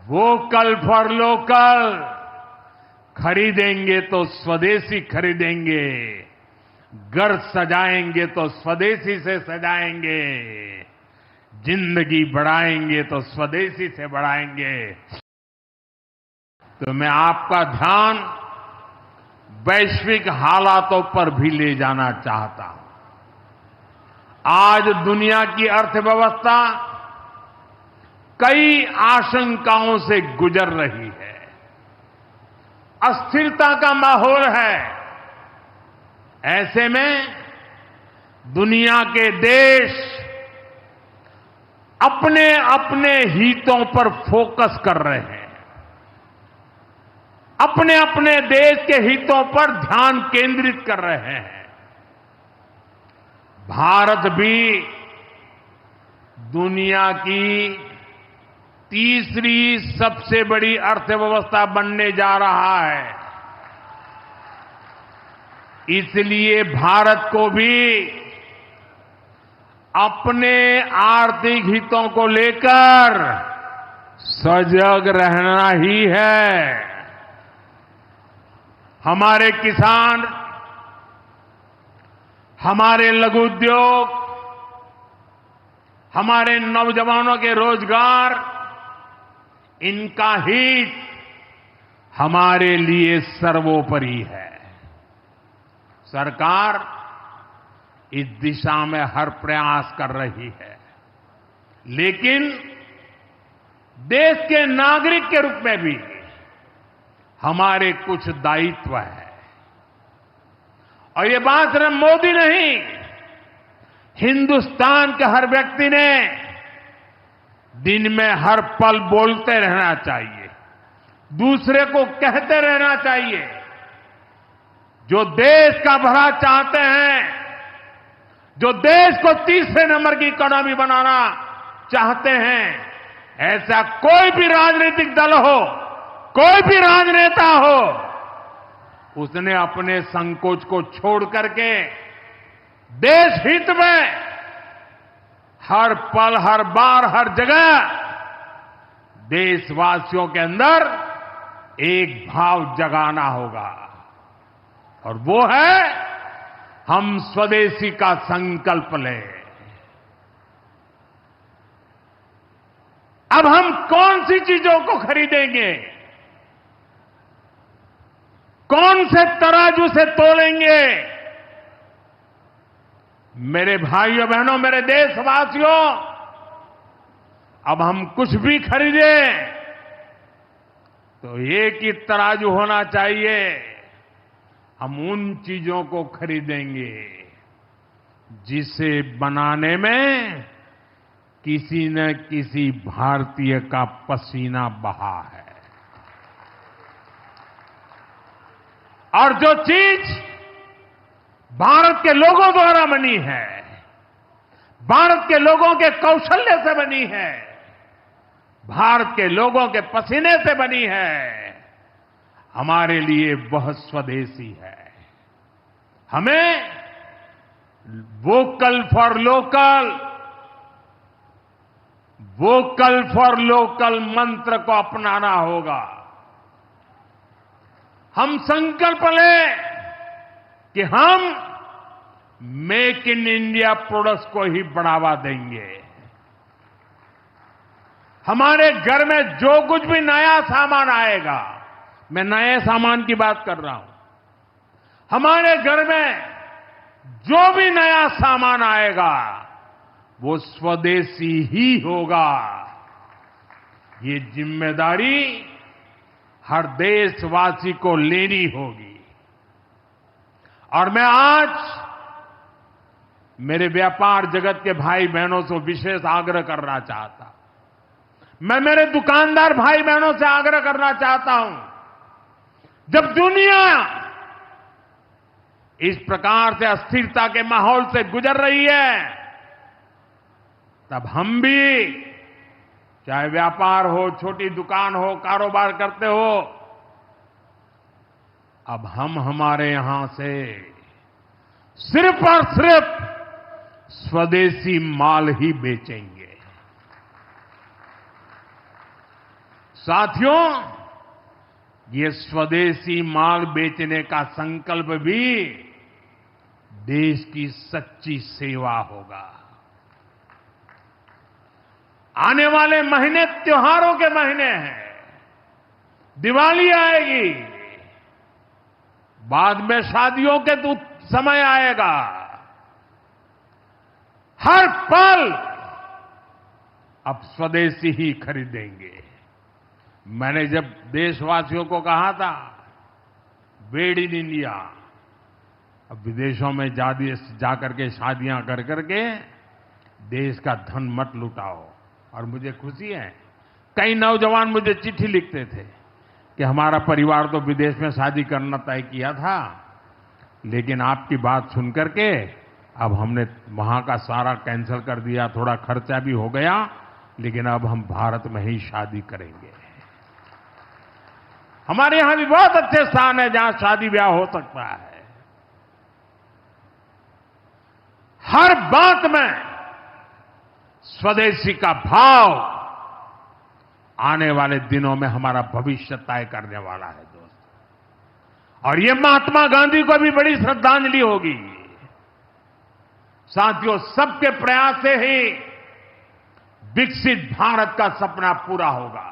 Vocal for local, खरीदेंगे तो स्वदेशी खरीदेंगे, घर सजाएंगे तो स्वदेशी से सजाएंगे, जिंदगी बढ़ाएंगे तो स्वदेशी से बढ़ाएंगे। तो मैं आपका ध्यान वैश्विक हालातों पर भी ले जाना चाहता हूं। आज दुनिया की अर्थव्यवस्था कई आशंकाओं से गुजर रही है। अस्थिरता का माहौल है। ऐसे में दुनिया के देश अपने अपने हितों पर फोकस कर रहे हैं, अपने अपने देश के हितों पर ध्यान केंद्रित कर रहे हैं। भारत भी दुनिया की तीसरी सबसे बड़ी अर्थव्यवस्था बनने जा रहा है। इसलिए भारत को भी अपने आर्थिक हितों को लेकर सजग रहना ही है। हमारे किसान, हमारे लघु उद्योग, हमारे नौजवानों के रोजगार, इनका हित हमारे लिए सर्वोपरि है। सरकार इस दिशा में हर प्रयास कर रही है, लेकिन देश के नागरिक के रूप में भी हमारे कुछ दायित्व है। और ये बात सिर्फ मोदी नहीं, हिंदुस्तान के हर व्यक्ति ने दिन में हर पल बोलते रहना चाहिए, दूसरे को कहते रहना चाहिए। जो देश का भला चाहते हैं, जो देश को तीसरे नंबर की इकोनॉमी बनाना चाहते हैं, ऐसा कोई भी राजनीतिक दल हो, कोई भी राजनेता हो, उसने अपने संकोच को छोड़ करके देश हित में हर पल, हर बार, हर जगह देशवासियों के अंदर एक भाव जगाना होगा, और वो है हम स्वदेशी का संकल्प लें। अब हम कौन सी चीजों को खरीदेंगे, कौन से तराजू से तोलेंगे? मेरे भाइयों बहनों, मेरे देशवासियों, अब हम कुछ भी खरीदें तो एक ही तराजू होना चाहिए। हम उन चीजों को खरीदेंगे जिसे बनाने में किसी न किसी भारतीय का पसीना बहा है। और जो चीज भारत के लोगों द्वारा बनी है, भारत के लोगों के कौशल्य से बनी है, भारत के लोगों के पसीने से बनी है, हमारे लिए वह स्वदेशी है। हमें vocal for local, vocal for local मंत्र को अपनाना होगा। हम संकल्प लें कि हम मेक इन इंडिया प्रोडक्ट्स को ही बढ़ावा देंगे। हमारे घर में जो कुछ भी नया सामान आएगा, मैं नए सामान की बात कर रहा हूं, हमारे घर में जो भी नया सामान आएगा वो स्वदेशी ही होगा। ये जिम्मेदारी हर देशवासी को लेनी होगी। और मैं आज मेरे व्यापार जगत के भाई बहनों से विशेष आग्रह करना चाहता हूं। मैं मेरे दुकानदार भाई बहनों से आग्रह करना चाहता हूं, जब दुनिया इस प्रकार से अस्थिरता के माहौल से गुजर रही है, तब हम भी, चाहे व्यापार हो, छोटी दुकान हो, कारोबार करते हो, अब हम हमारे यहां से सिर्फ और सिर्फ स्वदेशी माल ही बेचेंगे। साथियों, ये स्वदेशी माल बेचने का संकल्प भी देश की सच्ची सेवा होगा। आने वाले महीने त्योहारों के महीने हैं। दिवाली आएगी, बाद में शादियों के समय आएगा। हर पल अब स्वदेशी ही खरीदेंगे। मैंने जब देशवासियों को कहा था मेड इन इंडिया, अब विदेशों में जाकर के शादियां कर करके देश का धन मत लुटाओ। और मुझे खुशी है, कई नौजवान मुझे चिट्ठी लिखते थे कि हमारा परिवार तो विदेश में शादी करना तय किया था, लेकिन आपकी बात सुन करके अब हमने वहां का सारा कैंसिल कर दिया। थोड़ा खर्चा भी हो गया, लेकिन अब हम भारत में ही शादी करेंगे। हमारे यहां भी बहुत अच्छे स्थान है जहां शादी ब्याह हो सकता है। हर बात में स्वदेशी का भाव आने वाले दिनों में हमारा भविष्य तय करने वाला है दोस्तों। और ये महात्मा गांधी को भी बड़ी श्रद्धांजलि होगी। साथियों, सबके प्रयास से ही विकसित भारत का सपना पूरा होगा।